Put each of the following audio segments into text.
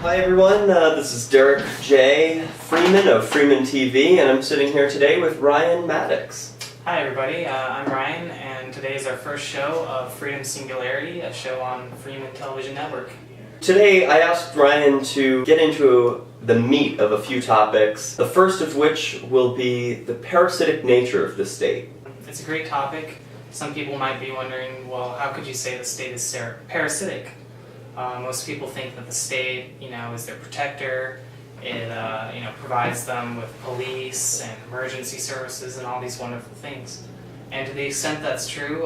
Hi everyone, this is Derrick J. Freeman of Freeman TV, and I'm sitting here today with Ryan Maddox. Hi everybody, I'm Ryan, and today is our first show of Freedom Singularity, a show on Freeman Television Network. Today I asked Ryan to get into the meat of a few topics, the first of which will be the parasitic nature of the state. It's a great topic. Some people might be wondering, well, how could you say the state is parasitic? Most people think that the state, is their protector. It, provides them with police and emergency services and all these wonderful things. And to the extent that's true,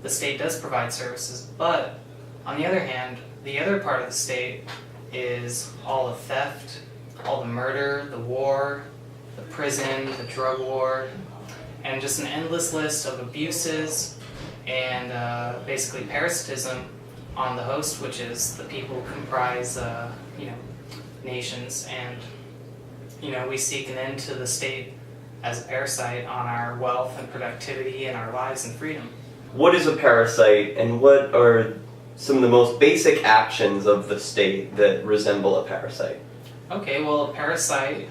the state does provide services. But on the other hand, the other part of the state is all the theft, all the murder, the war, the prison, the drug war, and just an endless list of abuses and basically parasitism on the host, which is the people who comprise, nations, and, we seek an end to the state as a parasite on our wealth and productivity and our lives and freedom. What is a parasite, and what are some of the most basic actions of the state that resemble a parasite? Okay, well, a parasite,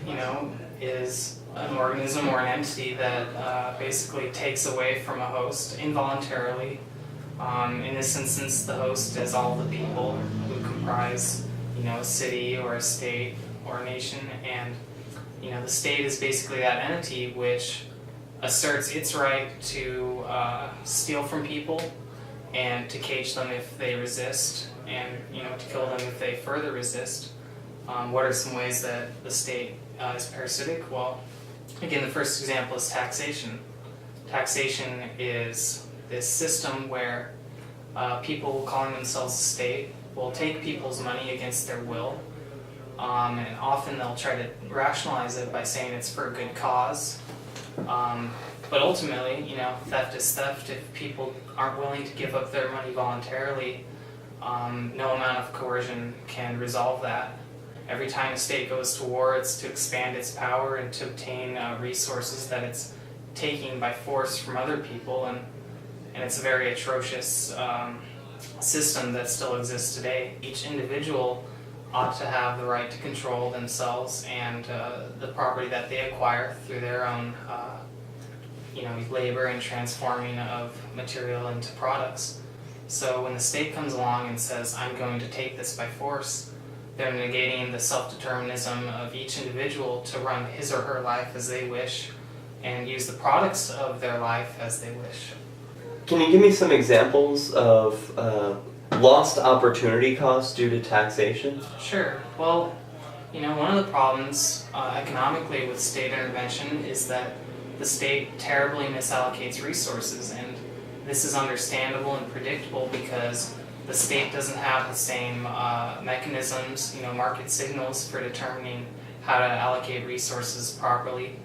is an organism or an entity that basically takes away from a host involuntarily. In this instance, the host is all the people who comprise, a city or a state or a nation, and the state is basically that entity which asserts its right to steal from people and to cage them if they resist, and to kill them if they further resist. What are some ways that the state is parasitic? Well, again, the first example is taxation. Taxation is this system where people calling themselves a state will take people's money against their will, and often they'll try to rationalize it by saying it's for a good cause. But ultimately, theft is theft. If people aren't willing to give up their money voluntarily, no amount of coercion can resolve that. Every time a state goes to war, it's to expand its power and to obtain resources that it's taking by force from other people, and it's a very atrocious system that still exists today. Each individual ought to have the right to control themselves and the property that they acquire through their own labor and transforming of material into products. So when the state comes along and says, I'm going to take this by force, they're negating the self-determinism of each individual to run his or her life as they wish and use the products of their life as they wish. Can you give me some examples of lost opportunity costs due to taxation? Sure. Well, one of the problems economically with state intervention is that the state terribly misallocates resources, and this is understandable and predictable because the state doesn't have the same mechanisms, market signals for determining how to allocate resources properly.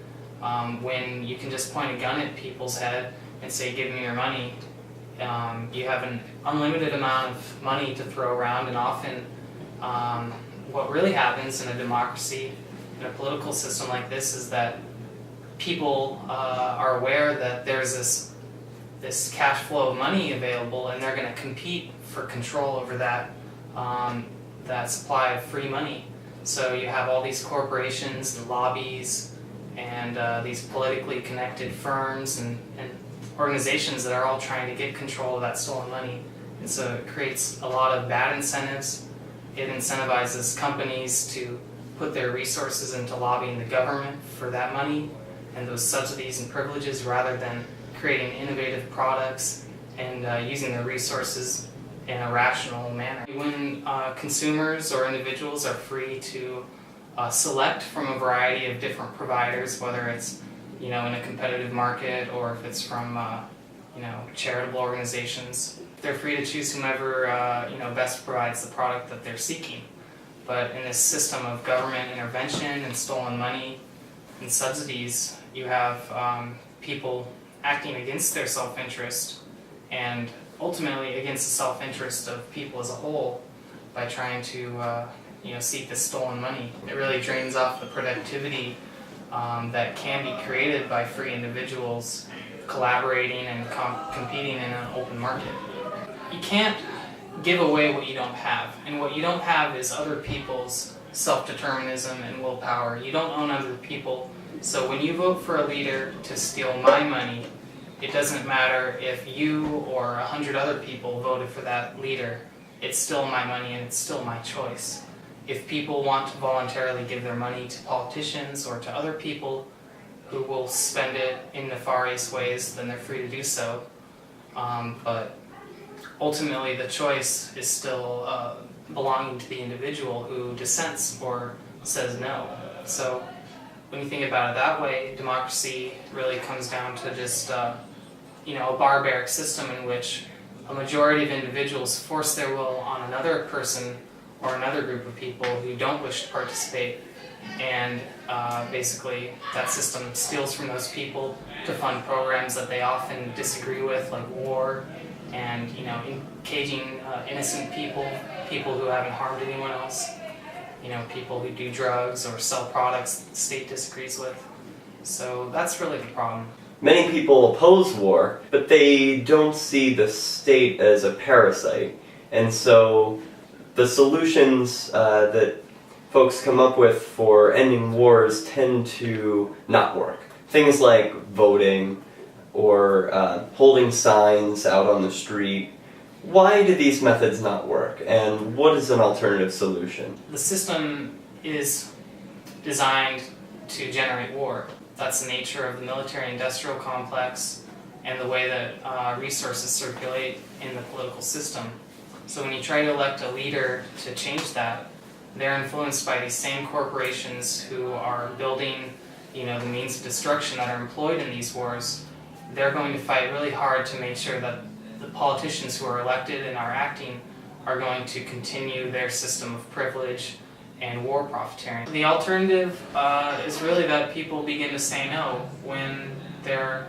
When you can just point a gun at people's head and say, give me your money, you have an unlimited amount of money to throw around, and often what really happens in a democracy, in a political system like this, is that people are aware that there's this cash flow of money available, and they're going to compete for control over that supply of free money. So you have all these corporations and lobbies and these politically connected firms and organizations that are all trying to get control of that stolen money. And so it creates a lot of bad incentives. It incentivizes companies to put their resources into lobbying the government for that money and those subsidies and privileges rather than creating innovative products and using their resources in a rational manner. When consumers or individuals are free to select from a variety of different providers, whether it's in a competitive market or if it's from charitable organizations, they're free to choose whomever best provides the product that they're seeking. But in this system of government intervention and stolen money and subsidies, you have people acting against their self-interest and ultimately against the self-interest of people as a whole by trying to seek this stolen money. It really drains off the productivity that can be created by free individuals collaborating and competing in an open market. You can't give away what you don't have. And what you don't have is other people's self-determinism and willpower. You don't own other people. So when you vote for a leader to steal my money, it doesn't matter if you or 100 other people voted for that leader. It's still my money and it's still my choice. If people want to voluntarily give their money to politicians or to other people who will spend it in nefarious ways, then they're free to do so. But ultimately, the choice is still belonging to the individual who dissents or says no. So when you think about it that way, democracy really comes down to just a barbaric system in which a majority of individuals force their will on another person or another group of people who don't wish to participate, and basically that system steals from those people to fund programs that they often disagree with, like war, and caging innocent people who haven't harmed anyone else, people who do drugs or sell products the state disagrees with. So that's really the problem. Many people oppose war, but they don't see the state as a parasite, and so the solutions that folks come up with for ending wars tend to not work. Things like voting or holding signs out on the street. Why do these methods not work, and what is an alternative solution? The system is designed to generate war. That's the nature of the military-industrial complex and the way that resources circulate in the political system. So when you try to elect a leader to change that, they're influenced by these same corporations who are building, the means of destruction that are employed in these wars. They're going to fight really hard to make sure that the politicians who are elected and are acting are going to continue their system of privilege and war profiteering. The alternative is really that people begin to say no when their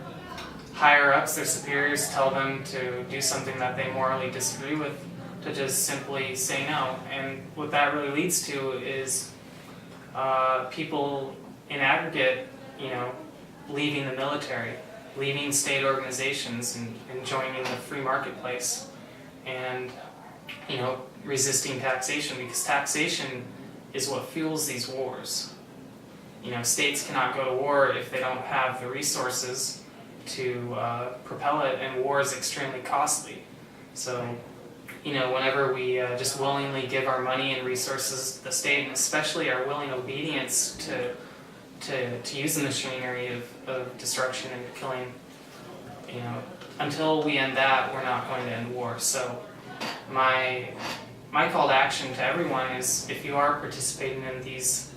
higher-ups, their superiors, tell them to do something that they morally disagree with, to just simply say no. And what that really leads to is people in aggregate, leaving the military, leaving state organizations and joining the free marketplace, and resisting taxation, because taxation is what fuels these wars. States cannot go to war if they don't have the resources to propel it, and war is extremely costly. So whenever we just willingly give our money and resources to the state, and especially our willing obedience to use the machinery of destruction and killing, until we end that, we're not going to end war. So my call to action to everyone is, if you are participating in these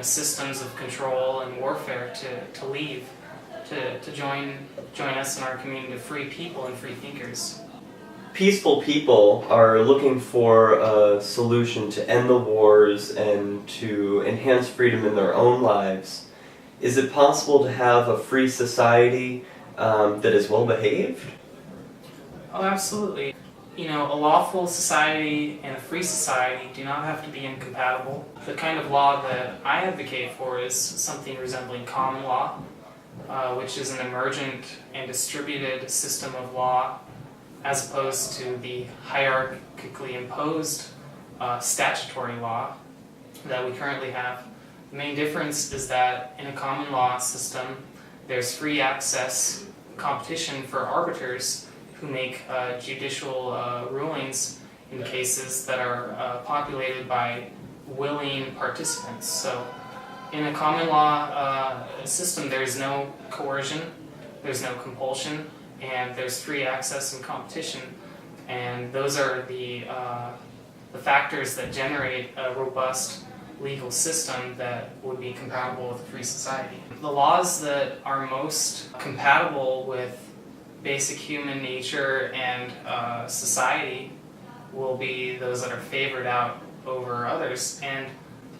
systems of control and warfare, to leave, to join us in our community of free people and free thinkers. Peaceful people are looking for a solution to end the wars and to enhance freedom in their own lives. Is it possible to have a free society that is well behaved? Oh, absolutely. A lawful society and a free society do not have to be incompatible. The kind of law that I advocate for is something resembling common law, which is an emergent and distributed system of law, as opposed to the hierarchically imposed statutory law that we currently have. The main difference is that in a common law system, there's free access, competition for arbiters who make judicial rulings in cases that are populated by willing participants. So in a common law system, there's no coercion, there's no compulsion, and there's free access and competition. And those are the factors that generate a robust legal system that would be compatible with a free society. The laws that are most compatible with basic human nature and society will be those that are favored out over others. And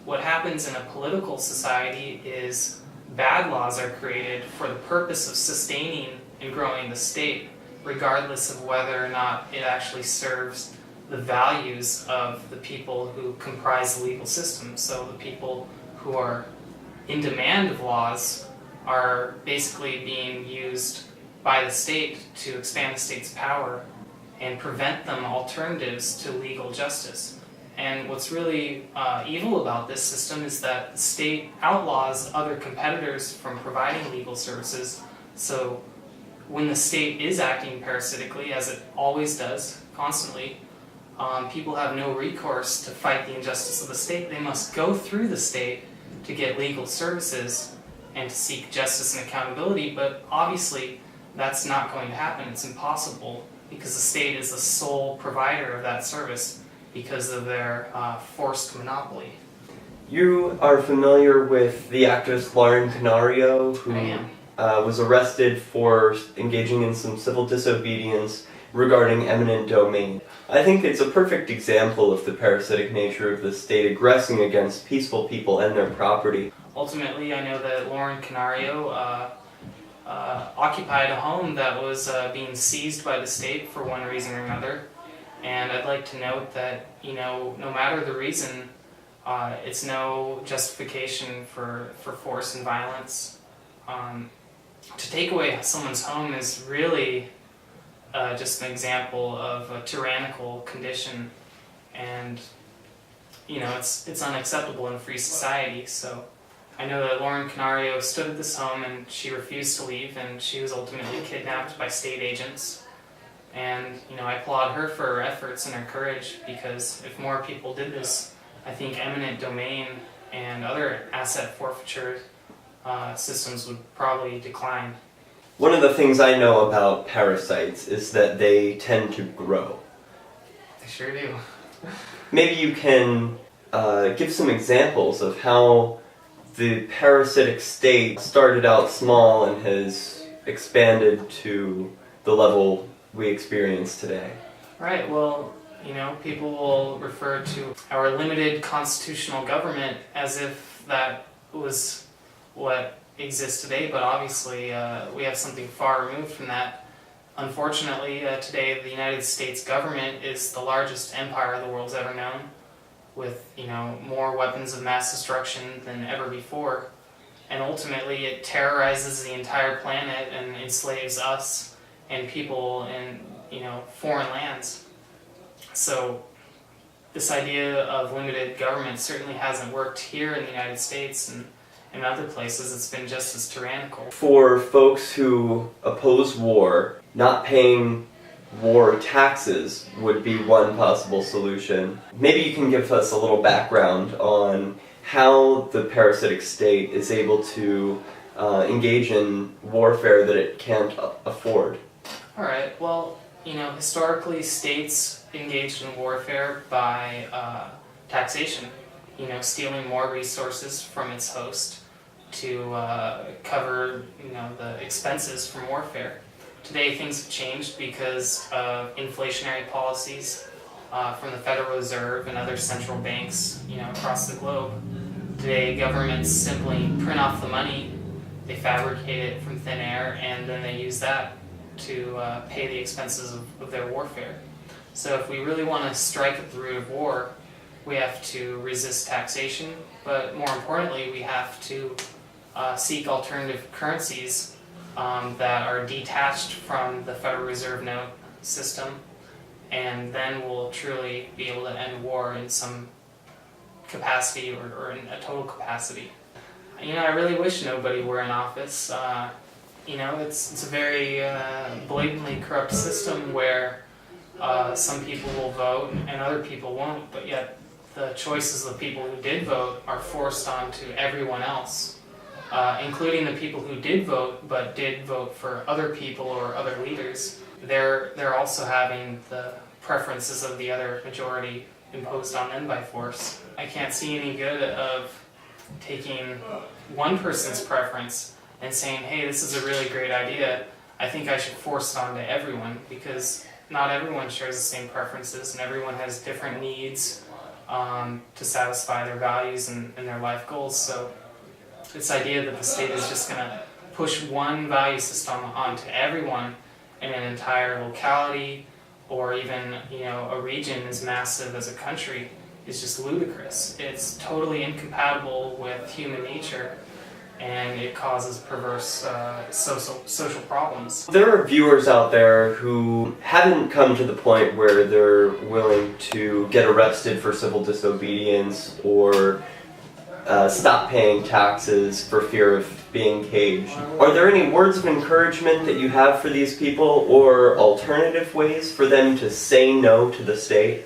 what happens in a political society is bad laws are created for the purpose of sustaining and growing the state, regardless of whether or not it actually serves the values of the people who comprise the legal system. So the people who are in demand of laws are basically being used by the state to expand the state's power and prevent them alternatives to legal justice. And what's really evil about this system is that the state outlaws other competitors from providing legal services. So when the state is acting parasitically, as it always does, constantly, people have no recourse to fight the injustice of the state. They must go through the state to get legal services and to seek justice and accountability, but obviously that's not going to happen. It's impossible because the state is the sole provider of that service because of their forced monopoly. You are familiar with the actress Lauren Canario, who I am. Was arrested for engaging in some civil disobedience regarding eminent domain. I think it's a perfect example of the parasitic nature of the state aggressing against peaceful people and their property. Ultimately, I know that Lauren Canario occupied a home that was being seized by the state for one reason or another. And I'd like to note that, no matter the reason, it's no justification for force and violence. To take away someone's home is really just an example of a tyrannical condition, and it's unacceptable in a free society. So I know that Lauren Canario stood at this home and she refused to leave, and she was ultimately kidnapped by state agents. And I applaud her for her efforts and her courage, because if more people did this, I think eminent domain and other asset forfeiture systems would probably decline. One of the things I know about parasites is that they tend to grow. They sure do. Maybe you can give some examples of how the parasitic state started out small and has expanded to the level we experience today. Right, well, people will refer to our limited constitutional government as if that was what exists today, but obviously we have something far removed from that. Unfortunately, today the United States government is the largest empire the world's ever known, with more weapons of mass destruction than ever before, and ultimately it terrorizes the entire planet and enslaves us and people in foreign lands. So this idea of limited government certainly hasn't worked here in the United States, and in other places it's been just as tyrannical. For folks who oppose war, not paying war taxes would be one possible solution. Maybe you can give us a little background on how the parasitic state is able to engage in warfare that it can't afford. Alright, well, historically states engaged in warfare by taxation, stealing more resources from its host to cover, the expenses from warfare. Today things have changed because of inflationary policies from the Federal Reserve and other central banks, across the globe. Today governments simply print off the money, they fabricate it from thin air, and then they use that to pay the expenses of their warfare. So if we really want to strike at the root of war, we have to resist taxation, but more importantly, we have to seek alternative currencies that are detached from the Federal Reserve note system, and then we'll truly be able to end war in some capacity or in a total capacity. I really wish nobody were in office. It's a very blatantly corrupt system where some people will vote and other people won't, but yet the choices of the people who did vote are forced onto everyone else, including the people who did vote but did vote for other people or other leaders. They're also having the preferences of the other majority imposed on them by force. I can't see any good of taking one person's preference and saying, hey, this is a really great idea, I think I should force it onto everyone, because not everyone shares the same preferences and everyone has different needs to satisfy their values and their life goals. So this idea that the state is just going to push one value system onto everyone in an entire locality or even a region as massive as a country is just ludicrous. It's totally incompatible with human nature, and it causes perverse social problems. There are viewers out there who haven't come to the point where they're willing to get arrested for civil disobedience or stop paying taxes for fear of being caged. Are there any words of encouragement that you have for these people, or alternative ways for them to say no to the state?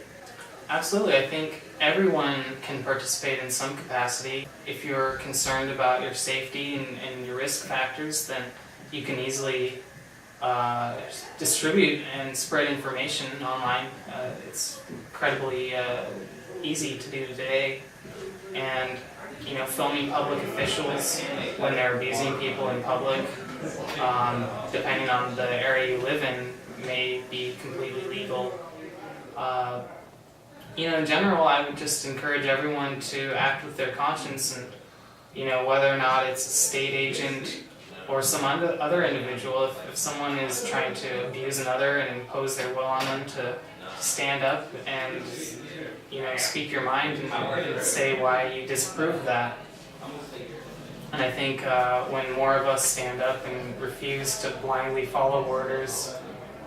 Absolutely. I think everyone can participate in some capacity. If you're concerned about your safety and your risk factors, then you can easily distribute and spread information online. It's incredibly easy to do today. And filming public officials when they're abusing people in public, depending on the area you live in, may be completely legal. In general, I would just encourage everyone to act with their conscience, and whether or not it's a state agent or some other individual, if someone is trying to abuse another and impose their will on them, to stand up and speak your mind and say why you disapprove of that. And I think when more of us stand up and refuse to blindly follow orders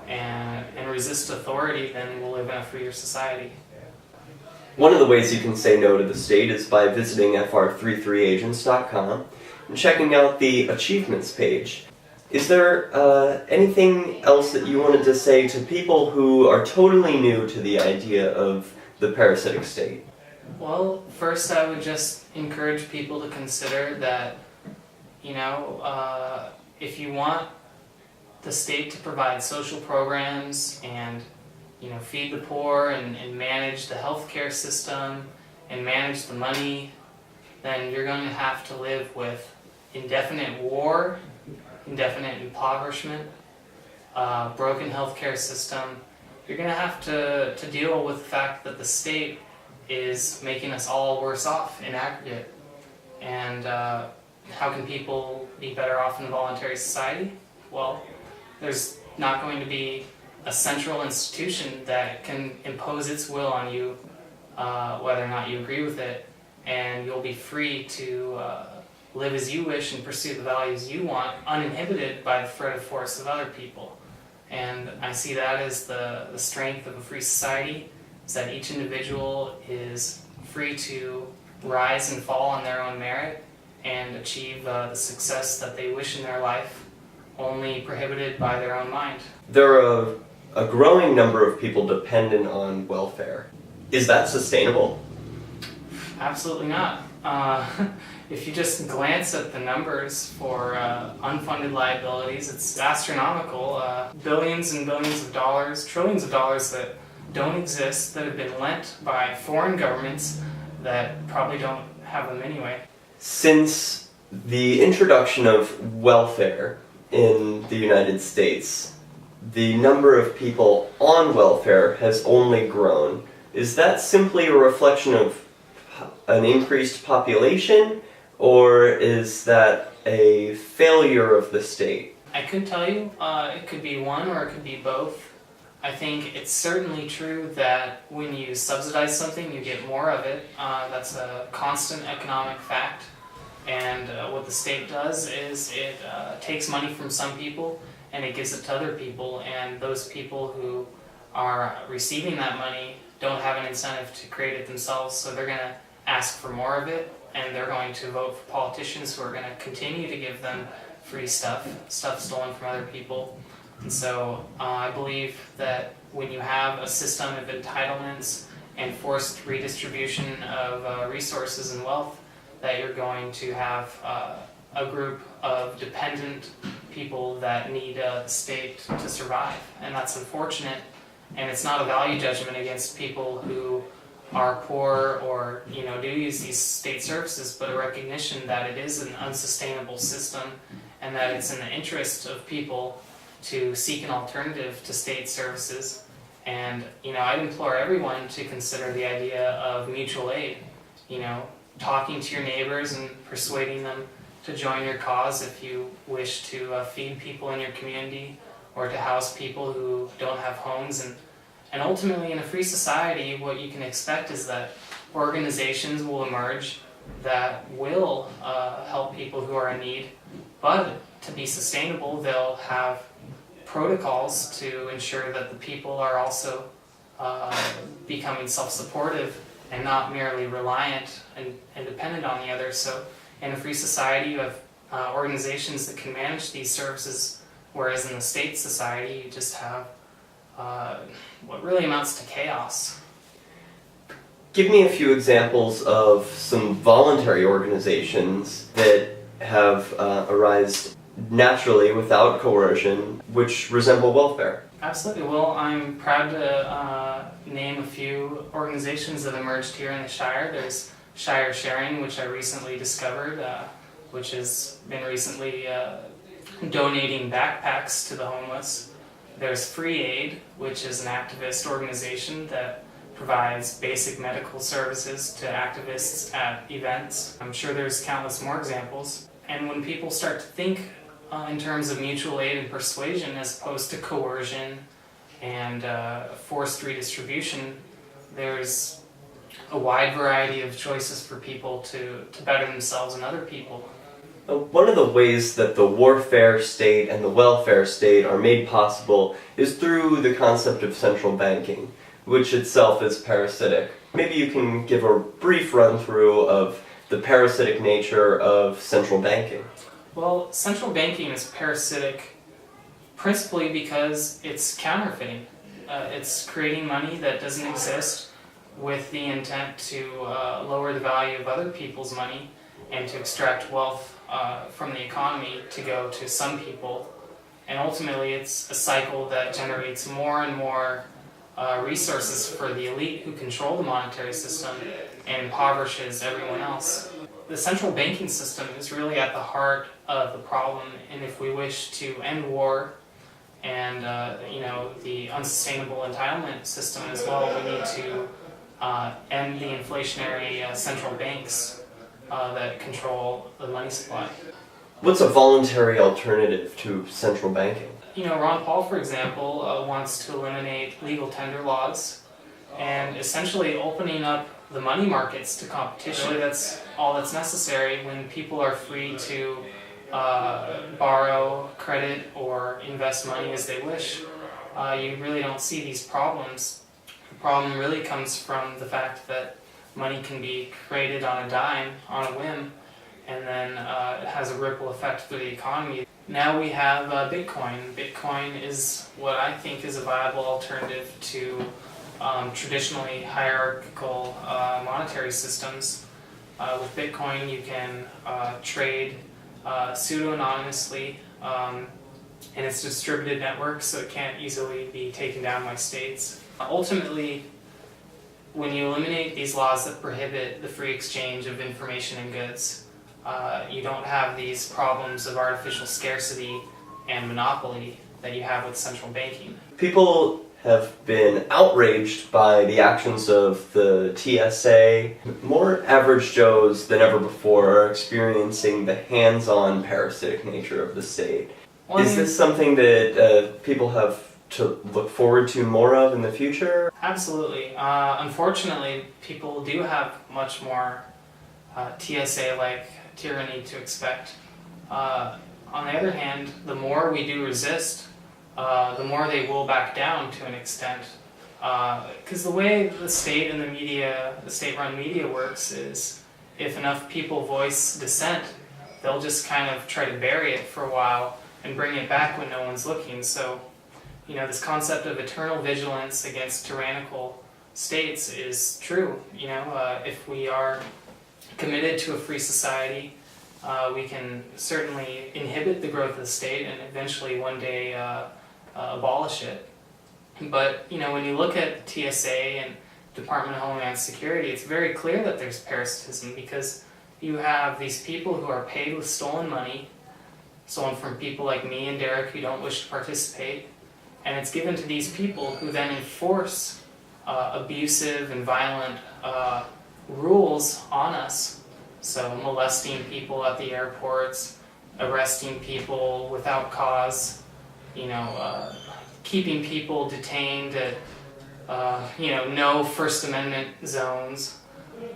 and resist authority, then we'll live in a freer society. One of the ways you can say no to the state is by visiting fr33agents.com and checking out the achievements page. Is there anything else that you wanted to say to people who are totally new to the idea of the parasitic state? Well, first I would just encourage people to consider that, if you want the state to provide social programs and feed the poor and manage the healthcare system and manage the money, then you're going to have to live with indefinite war, indefinite impoverishment, broken healthcare system. You're going to have to deal with the fact that the state is making us all worse off in aggregate. And how can people be better off in a voluntary society? Well, there's not going to be a central institution that can impose its will on you, whether or not you agree with it, and you'll be free to live as you wish and pursue the values you want, uninhibited by the threat of force of other people. And I see that as the strength of a free society, is that each individual is free to rise and fall on their own merit and achieve the success that they wish in their life, only prohibited by their own mind. There are a growing number of people dependent on welfare. Is that sustainable? Absolutely not. If you just glance at the numbers for unfunded liabilities, it's astronomical. Billions and billions of dollars, trillions of dollars that don't exist, that have been lent by foreign governments that probably don't have them anyway. Since the introduction of welfare in the United States, the number of people on welfare has only grown. Is that simply a reflection of an increased population, or is that a failure of the state? I could tell you, it could be one or it could be both. I think it's certainly true that when you subsidize something, you get more of it. That's a constant economic fact. And what the state does is it takes money from some people and it gives it to other people. And those people who are receiving that money don't have an incentive to create it themselves, so they're going to ask for more of it, and they're going to vote for politicians who are going to continue to give them free stuff stolen from other people. And so I believe that when you have a system of entitlements and forced redistribution of resources and wealth, that you're going to have a group of dependent people that need the state to survive. And that's unfortunate, and it's not a value judgment against people who are poor or do use these state services, but a recognition that it is an unsustainable system and that it's in the interest of people to seek an alternative to state services. And I'd implore everyone to consider the idea of mutual aid, talking to your neighbors and persuading them to join your cause if you wish to feed people in your community or to house people who don't have homes. And ultimately, in a free society, what you can expect is that organizations will emerge that will help people who are in need, but to be sustainable, they'll have protocols to ensure that the people are also becoming self-supportive and not merely reliant and dependent on the others. So in a free society, you have organizations that can manage these services, whereas in the state society, you just have what really amounts to chaos. Give me a few examples of some voluntary organizations that have arisen naturally without coercion, which resemble welfare. Absolutely. Well, I'm proud to name a few organizations that emerged here in the Shire. There's Shire Sharing, which I recently discovered, which has been recently donating backpacks to the homeless. There's Free Aid, which is an activist organization that provides basic medical services to activists at events. I'm sure there's countless more examples. And when people start to think in terms of mutual aid and persuasion as opposed to coercion and forced redistribution, there's a wide variety of choices for people to better themselves and other people. One of the ways that the warfare state and the welfare state are made possible is through the concept of central banking, which itself is parasitic. Maybe you can give a brief run-through of the parasitic nature of central banking. Well, central banking is parasitic principally because it's counterfeiting. It's creating money that doesn't exist with the intent to lower the value of other people's money and to extract wealth from the economy to go to some people. And ultimately, it's a cycle that generates more and more resources for the elite who control the monetary system and impoverishes everyone else. The central banking system is really at the heart of the problem, and if we wish to end war and the unsustainable entitlement system as well, we need to end the inflationary central banks that control the money supply. What's a voluntary alternative to central banking? Ron Paul, for example, wants to eliminate legal tender laws and essentially opening up the money markets to competition. Really, that's all that's necessary when people are free to borrow credit or invest money as they wish. You really don't see these problems. The problem really comes from the fact that money can be created on a dime, on a whim, and then it has a ripple effect through the economy. Now we have Bitcoin. Bitcoin is what I think is a viable alternative to traditionally hierarchical monetary systems. With Bitcoin, you can trade pseudo-anonymously, and it's a distributed network, so it can't easily be taken down by states. Ultimately, when you eliminate these laws that prohibit the free exchange of information and goods, you don't have these problems of artificial scarcity and monopoly that you have with central banking. People have been outraged by the actions of the TSA. More average Joes than ever before are experiencing the hands-on parasitic nature of the state. Well, Is this something that people have to look forward to more of in the future? Absolutely. Unfortunately, people do have much more TSA-like tyranny to expect. On the other hand, the more we do resist, the more they will back down to an extent. Because the way the state and the media, the state-run media works is if enough people voice dissent, they'll just kind of try to bury it for a while and bring it back when no one's looking. So, this concept of eternal vigilance against tyrannical states is true. If we are committed to a free society, we can certainly inhibit the growth of the state and eventually one day abolish it. But when you look at TSA and Department of Homeland Security, it's very clear that there's parasitism because you have these people who are paid with stolen money, stolen from people like me and Derrick who don't wish to participate, and it's given to these people who then enforce abusive and violent rules on us. So molesting people at the airports, arresting people without cause, keeping people detained at no First Amendment zones,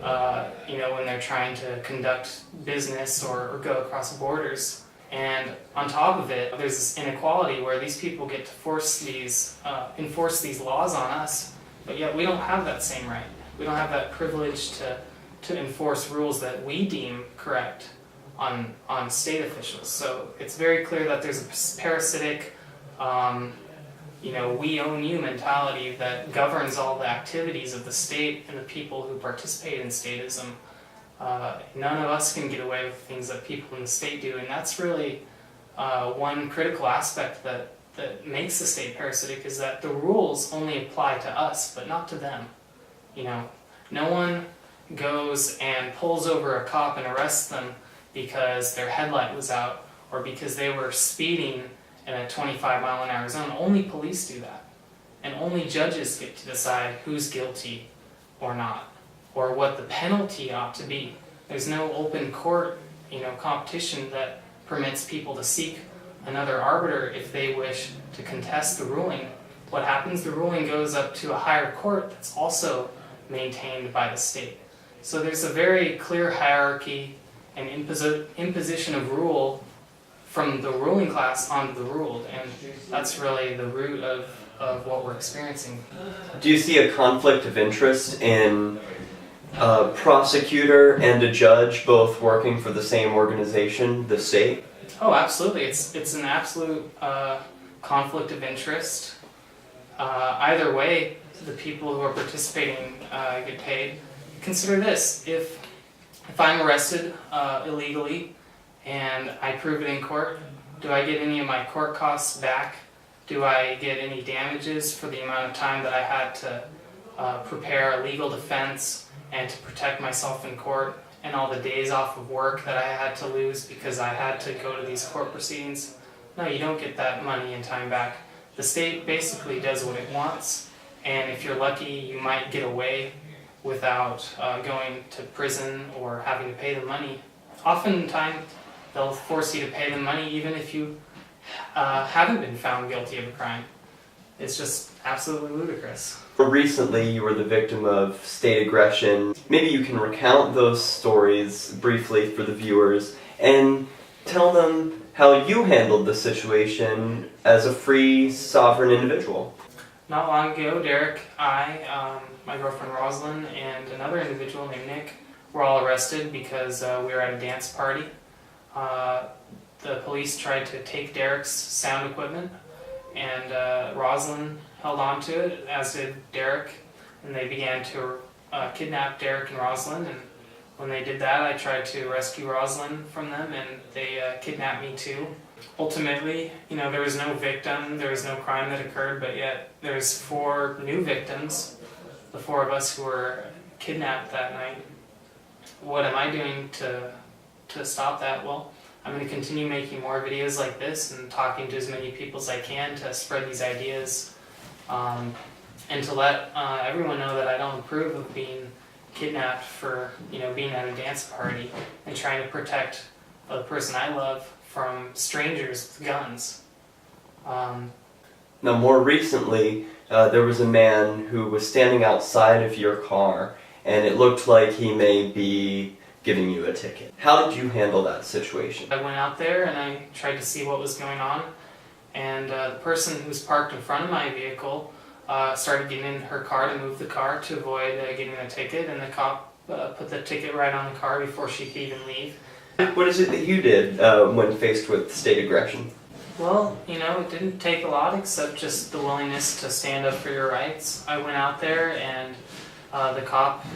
when they're trying to conduct business or go across borders. And on top of it, there's this inequality where these people get to enforce these laws on us, but yet we don't have that same right. We don't have that privilege to enforce rules that we deem correct on state officials. So it's very clear that there's a parasitic, we own you mentality that governs all the activities of the state and the people who participate in statism. None of us can get away with things that people in the state do, and that's really one critical aspect that makes the state parasitic, is that the rules only apply to us, but not to them. No one goes and pulls over a cop and arrests them because their headlight was out or because they were speeding in a 25-mile-an-hour zone. Only police do that, and only judges get to decide who's guilty or not, or what the penalty ought to be. There's no open court, competition that permits people to seek another arbiter if they wish to contest the ruling. What happens? The ruling goes up to a higher court that's also maintained by the state. So there's a very clear hierarchy and imposition of rule from the ruling class onto the ruled, and that's really the root of what we're experiencing. Do you see a conflict of interest in a prosecutor and a judge both working for the same organization, the state? Oh, absolutely. It's an absolute conflict of interest. Either way, the people who are participating get paid. Consider this: if I'm arrested illegally and I prove it in court, do I get any of my court costs back? Do I get any damages for the amount of time that I had to prepare a legal defense and to protect myself in court, and all the days off of work that I had to lose because I had to go to these court proceedings? No, you don't get that money and time back. The state basically does what it wants, and if you're lucky, you might get away without going to prison or having to pay the money. Oftentimes, they'll force you to pay the money even if you haven't been found guilty of a crime. It's just absolutely ludicrous. Recently, you were the victim of state aggression. Maybe you can recount those stories briefly for the viewers and tell them how you handled the situation as a free, sovereign individual. Not long ago, Derrick, my girlfriend Rosalind, and another individual named Nick were all arrested because we were at a dance party. The police tried to take Derrick's sound equipment, and Rosalind held on to it, as did Derrick, and they began to kidnap Derrick and Rosalind. And when they did that, I tried to rescue Rosalind from them, and they kidnapped me too. Ultimately, there was no victim, there was no crime that occurred, but yet there's 4 new victims, the 4 of us who were kidnapped that night. What am I doing to stop that? Well, I'm going to continue making more videos like this and talking to as many people as I can to spread these ideas, and to let everyone know that I don't approve of being kidnapped for being at a dance party and trying to protect the person I love from strangers with guns. Now, more recently, there was a man who was standing outside of your car, and it looked like he may be giving you a ticket. How did you handle that situation? I went out there and I tried to see what was going on, and the person who was parked in front of my vehicle started getting in her car to move the car to avoid getting a ticket, and the cop put the ticket right on the car before she could even leave. What is it that you did when faced with state aggression? Well, it didn't take a lot except just the willingness to stand up for your rights. I went out there, and the cop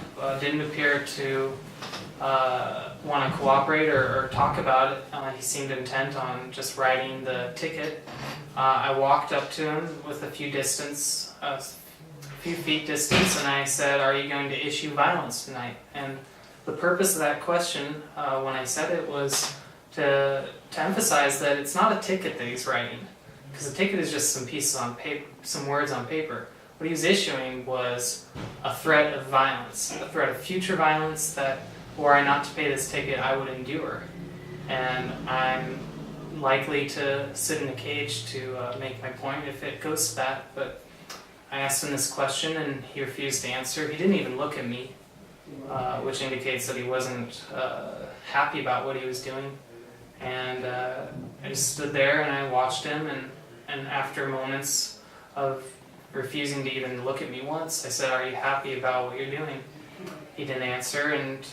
didn't appear to want to cooperate or talk about it. He seemed intent on just writing the ticket. I walked up to him with a few feet distance, and I said, "Are you going to issue violence tonight?" And the purpose of that question, when I said it, was to emphasize that it's not a ticket that he's writing, because a ticket is just some pieces on paper, some words on paper. What he was issuing was a threat of violence, a threat of future violence that, were I not to pay this ticket, I would endure. And I'm likely to sit in a cage to make my point if it goes to that. But I asked him this question, and he refused to answer. He didn't even look at me. which indicates that he wasn't happy about what he was doing. And I just stood there and I watched him, and after moments of refusing to even look at me once, I said, "Are you happy about what you're doing?" He didn't answer, and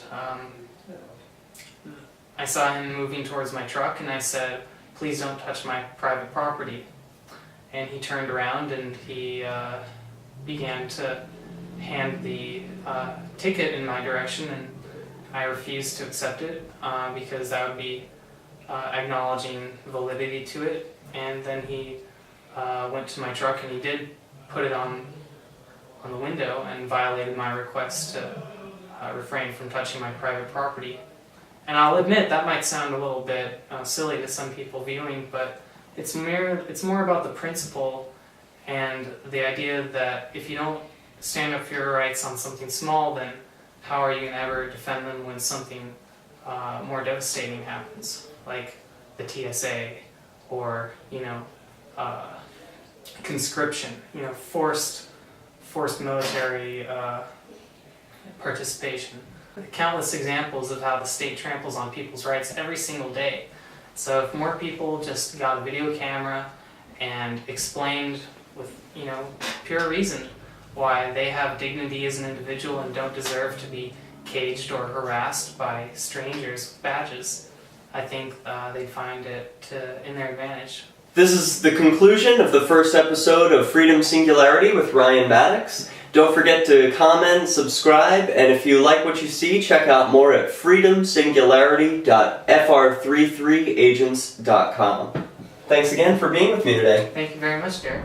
I saw him moving towards my truck, and I said, "Please don't touch my private property." And he turned around and he began to hand the ticket in my direction, and I refused to accept it because that would be acknowledging validity to it. And then he went to my truck and he did put it on the window and violated my request to refrain from touching my private property. And I'll admit that might sound a little bit silly to some people viewing, but it's more about the principle and the idea that if you don't stand up for your rights on something small, then how are you going to ever defend them when something more devastating happens, like the TSA or conscription, forced military participation. Countless examples of how the state tramples on people's rights every single day. So if more people just got a video camera and explained with pure reason why they have dignity as an individual and don't deserve to be caged or harassed by strangers with badges, I think they'd find it in their advantage. This is the conclusion of the first episode of Freedom Singularity with Ryan Maddox. Don't forget to comment, subscribe, and if you like what you see, check out more at freedomsingularity.fr33agents.com. Thanks again for being with me today. Thank you very much, Derrick.